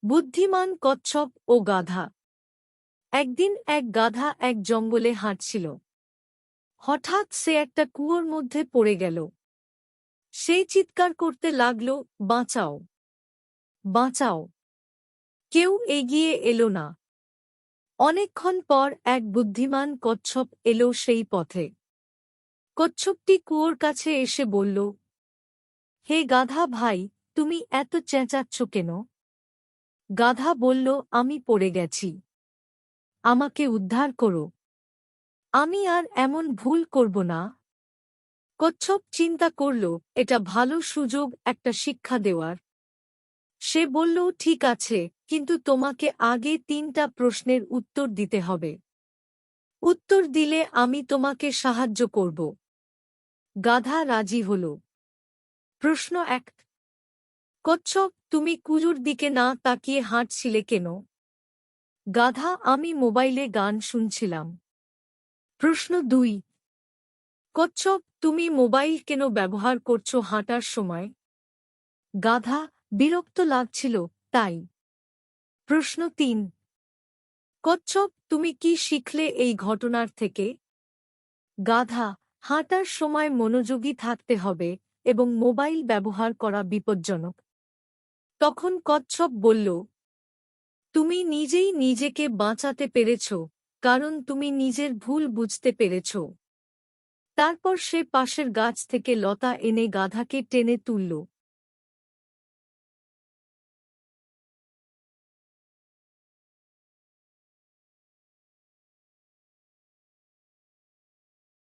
বুদ্ধিমান কচ্ছপ ও গাধা। একদিন এক গাধা এক জঙ্গলে হাঁটছিল। হঠাৎ সে একটা কুয়োর মধ্যে পড়ে গেল। সে চিৎকার করতে লাগল, বাঁচাও, বাঁচাও। কেউ এগিয়ে এলো না। অনেকক্ষণ পর এক বুদ্ধিমান কচ্ছপ এলো সেই পথে। কচ্ছপটি কুয়োর কাছে এসে বলল, হে গাধা ভাই, তুমি এত চেঁচাচ্ছ কেন? গাধা বলল, আমি পড়ে গেছি, আমাকে উদ্ধার করো। আমি আর এমন ভুল করব না। কচ্ছপ চিন্তা করল, এটা ভালো সুযোগ একটা শিক্ষা দেওয়ার। সে বলল, ঠিক আছে, কিন্তু তোমাকে আগে ৩টা প্রশ্নের উত্তর দিতে হবে। উত্তর দিলে আমি তোমাকে সাহায্য করব। গাধা রাজি হল। প্রশ্ন ১, কচ্ছপ, তুমি কুয়োর দিকে না তাকিয়ে হাঁটছিলে কেন? গাধা, আমি মোবাইলে গান শুনছিলাম। প্রশ্ন ২, কচ্ছপ, তুমি মোবাইল কেন ব্যবহার করছো হাঁটার সময়? গাধা, বিরক্ত লাগছিল, তাই। প্রশ্ন ৩, কচ্ছপ, তুমি কি শিখলে এই ঘটনার থেকে? গাধা, হাঁটার সময় মনোযোগী থাকতে হবে এবং মোবাইল ব্যবহার করা বিপজ্জনক। তখন কচ্ছপ বলল, তুমি নিজেই নিজেকে বাঁচাতে পেরেছ, কারণ তুমি নিজের ভুল বুঝতে পেরেছ। তারপর সে পাশের গাছ থেকে লতা এনে গাধাকে টেনে তুলল।